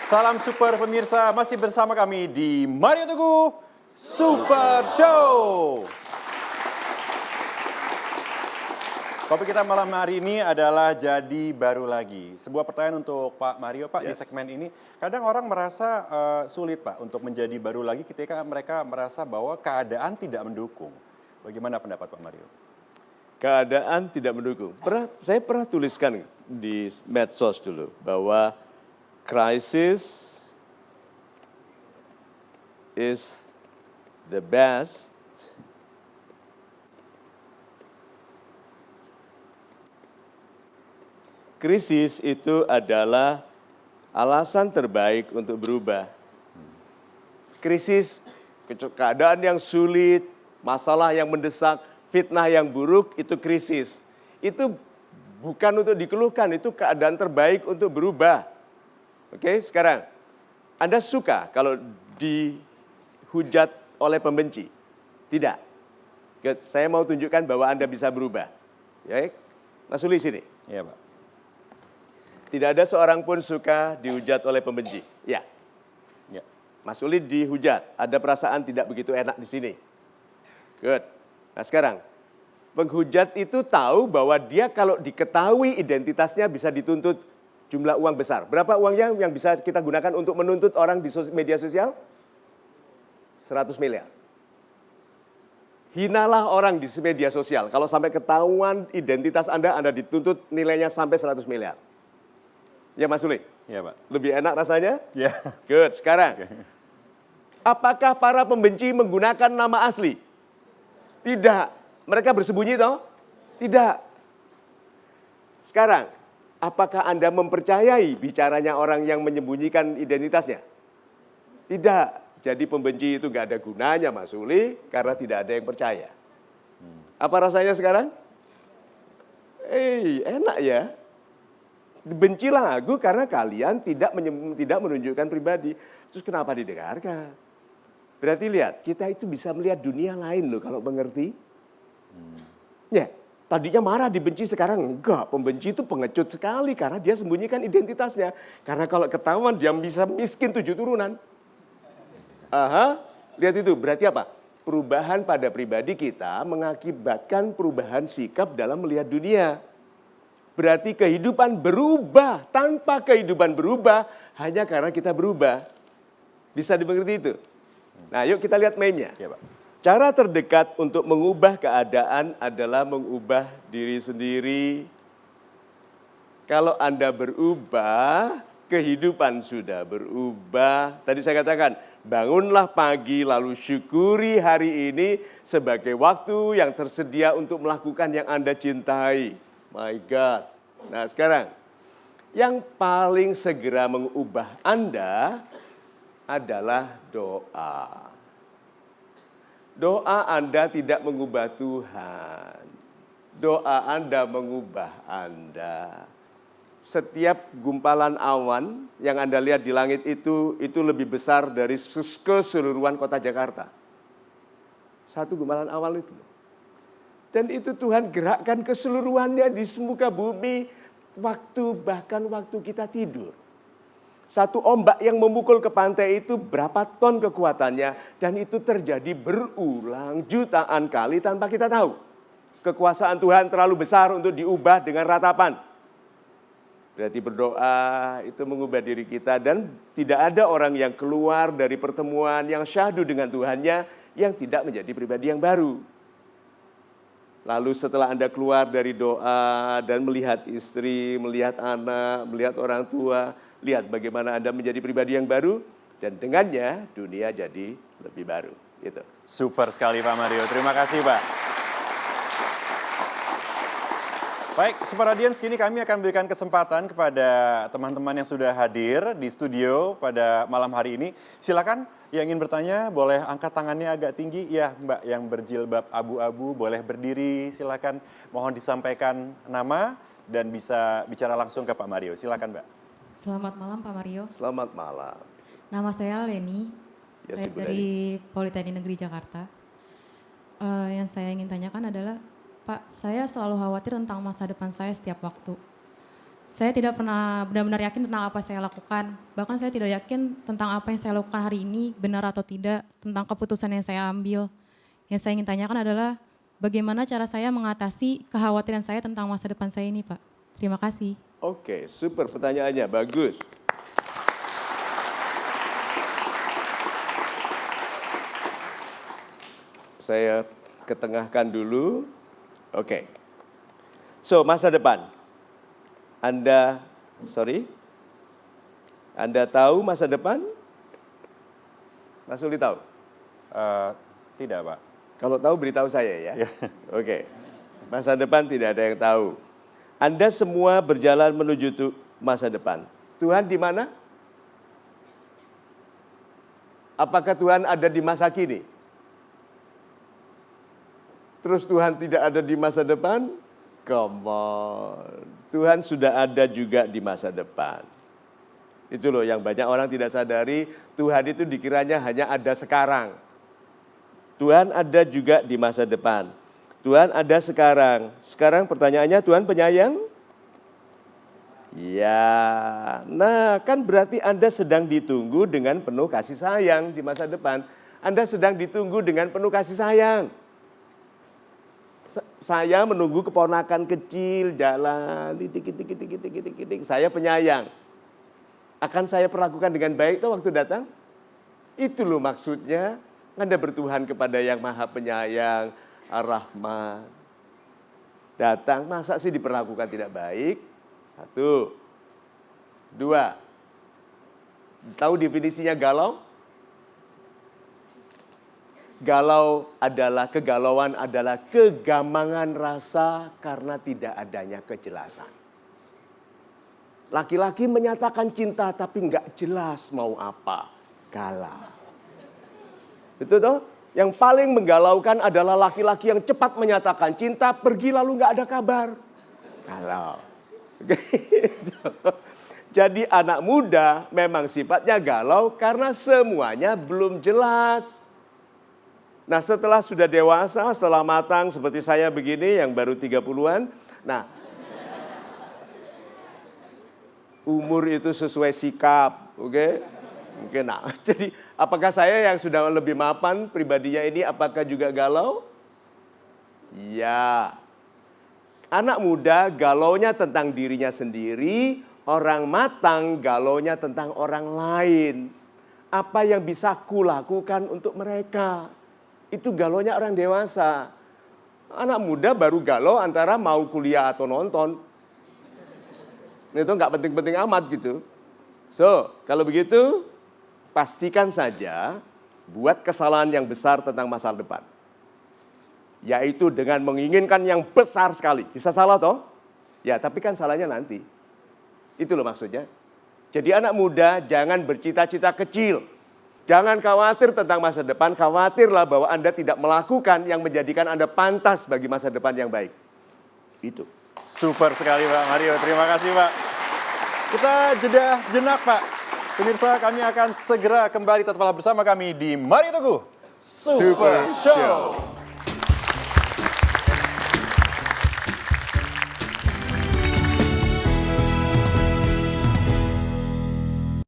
Salam super pemirsa, masih bersama kami di Mario Teguh Super Show. Topik kita malam hari ini adalah jadi baru lagi. Sebuah pertanyaan untuk Pak Mario, Pak, di segmen ini. Kadang orang merasa sulit, Pak, untuk menjadi baru lagi ketika mereka merasa bahwa keadaan tidak mendukung. Bagaimana pendapat Pak Mario? Keadaan tidak mendukung. Saya pernah tuliskan di medsos dulu bahwa crisis is the best krisis itu adalah alasan terbaik untuk berubah. Krisis, keadaan yang sulit, masalah yang mendesak, fitnah yang buruk, itu krisis. Itu bukan untuk dikeluhkan, itu keadaan terbaik untuk berubah. Oke, sekarang Anda suka kalau dihujat oleh pembenci? Tidak. Saya mau tunjukkan bahwa Anda bisa berubah. Ya, Mas Uli sini. Iya, Pak. Tidak ada seorang pun suka dihujat oleh pembenci. Ya. Ya. Mas Uli dihujat, ada perasaan tidak begitu enak di sini. Good. Nah sekarang, penghujat itu tahu bahwa dia kalau diketahui identitasnya bisa dituntut jumlah uang besar. Berapa uangnya yang bisa kita gunakan untuk menuntut orang di media sosial? 100 miliar. Hinalah orang di media sosial. Kalau sampai ketahuan identitas Anda dituntut nilainya sampai 100 miliar. Ya Mas Uli? Iya, Pak. Lebih enak rasanya? Ya. Good. Sekarang, apakah para pembenci menggunakan nama asli? Tidak. Mereka bersembunyi toh? Tidak. Sekarang, apakah Anda mempercayai bicaranya orang yang menyembunyikan identitasnya? Tidak. Jadi pembenci itu gak ada gunanya Mas Uli karena tidak ada yang percaya. Apa rasanya sekarang? Enak ya. Bencilah aku karena kalian tidak menunjukkan pribadi. Terus kenapa didengarkan? Berarti lihat, kita itu bisa melihat dunia lain loh kalau mengerti. Ya, tadinya marah dibenci, sekarang enggak. Pembenci itu pengecut sekali karena dia sembunyikan identitasnya. Karena kalau ketahuan dia bisa miskin 7 turunan. Lihat itu, berarti apa? Perubahan pada pribadi kita mengakibatkan perubahan sikap dalam melihat dunia. Berarti kehidupan berubah, tanpa kehidupan berubah hanya karena kita berubah. Bisa dimengerti itu? Nah yuk kita lihat mainnya. Ya, Pak. Cara terdekat untuk mengubah keadaan adalah mengubah diri sendiri. Kalau Anda berubah, kehidupan sudah berubah. Tadi saya katakan, bangunlah pagi lalu syukuri hari ini sebagai waktu yang tersedia untuk melakukan yang Anda cintai. My God. Nah sekarang, yang paling segera mengubah Anda adalah doa. Doa Anda tidak mengubah Tuhan. Doa Anda mengubah Anda. Setiap gumpalan awan yang Anda lihat di langit itu lebih besar dari keseluruhan kota Jakarta. Satu gumpalan awan itu. Dan itu Tuhan gerakkan keseluruhannya di muka bumi bahkan waktu kita tidur. Satu ombak yang memukul ke pantai itu berapa ton kekuatannya dan itu terjadi berulang jutaan kali tanpa kita tahu. Kekuasaan Tuhan terlalu besar untuk diubah dengan ratapan. Berarti berdoa itu mengubah diri kita dan tidak ada orang yang keluar dari pertemuan yang syahdu dengan Tuhannya yang tidak menjadi pribadi yang baru. Lalu setelah Anda keluar dari doa dan melihat istri, melihat anak, melihat orang tua, lihat bagaimana Anda menjadi pribadi yang baru dan dengannya dunia jadi lebih baru. Gitu. Super sekali Pak Mario, terima kasih Pak. Baik, Super Audience, kini kami akan berikan kesempatan kepada teman-teman yang sudah hadir di studio pada malam hari ini. Silakan yang ingin bertanya boleh angkat tangannya agak tinggi. Ya Mbak yang berjilbab abu-abu boleh berdiri, silakan. Mohon disampaikan nama dan bisa bicara langsung ke Pak Mario. Silakan Mbak. Selamat malam Pak Mario. Selamat malam. Nama saya Leni, Ya, saya dari Politeknik Negeri Jakarta. Yang saya ingin tanyakan adalah, Pak, saya selalu khawatir tentang masa depan saya setiap waktu. Saya tidak pernah benar-benar yakin tentang apa saya lakukan. Bahkan saya tidak yakin tentang apa yang saya lakukan hari ini benar atau tidak, tentang keputusan yang saya ambil. Yang saya ingin tanyakan adalah bagaimana cara saya mengatasi kekhawatiran saya tentang masa depan saya ini, Pak. Terima kasih. Oke, super pertanyaannya, bagus. Saya ketengahkan dulu. Oke. So, masa depan. Anda tahu masa depan? Mas Uli tahu? Tidak, Pak. Kalau tahu beritahu saya ya. Oke. Masa depan tidak ada yang tahu. Anda semua berjalan menuju masa depan. Tuhan di mana? Apakah Tuhan ada di masa kini? Terus Tuhan tidak ada di masa depan? Come on. Tuhan sudah ada juga di masa depan. Itu loh yang banyak orang tidak sadari, Tuhan itu dikiranya hanya ada sekarang. Tuhan ada juga di masa depan. Tuhan ada sekarang. Sekarang pertanyaannya, Tuhan penyayang? Ya, nah kan berarti Anda sedang ditunggu dengan penuh kasih sayang di masa depan. Anda sedang ditunggu dengan penuh kasih sayang. Saya menunggu keponakan kecil jalan, titik. Saya penyayang. Akan saya perlakukan dengan baik tuh waktu datang. Itu loh maksudnya. Anda bertuhan kepada yang maha penyayang, ar-Rahman. Datang, masa sih diperlakukan tidak baik? 1. 2. Tahu definisinya galau? Kegalauan adalah kegamangan rasa karena tidak adanya kejelasan. Laki-laki menyatakan cinta tapi nggak jelas mau apa. Galau. Betul toh? Yang paling menggalaukan adalah laki-laki yang cepat menyatakan cinta, pergi lalu nggak ada kabar. Galau. Jadi anak muda memang sifatnya galau karena semuanya belum jelas. Nah setelah sudah dewasa, setelah matang seperti saya begini yang baru 30-an. Nah umur itu sesuai sikap, oke? Mungkin nah, jadi apakah saya yang sudah lebih mapan pribadinya ini apakah juga galau? Ya. Anak muda galaunya tentang dirinya sendiri, orang matang galaunya tentang orang lain. Apa yang bisa kulakukan untuk mereka? Itu galaunya orang dewasa. Anak muda baru galau antara mau kuliah atau nonton. Itu nggak penting-penting amat gitu. So, kalau begitu pastikan saja buat kesalahan yang besar tentang masa depan. Yaitu dengan menginginkan yang besar sekali. Bisa salah toh? Ya, tapi kan salahnya nanti. Itu loh maksudnya. Jadi anak muda jangan bercita-cita kecil. Jangan khawatir tentang masa depan, khawatirlah bahwa Anda tidak melakukan yang menjadikan Anda pantas bagi masa depan yang baik. Itu. Super sekali Pak Mario, terima kasih Pak. Kita jeda sejenak Pak. Pemirsa, kami akan segera kembali, tetaplah bersama kami di Mario Teguh Super Show.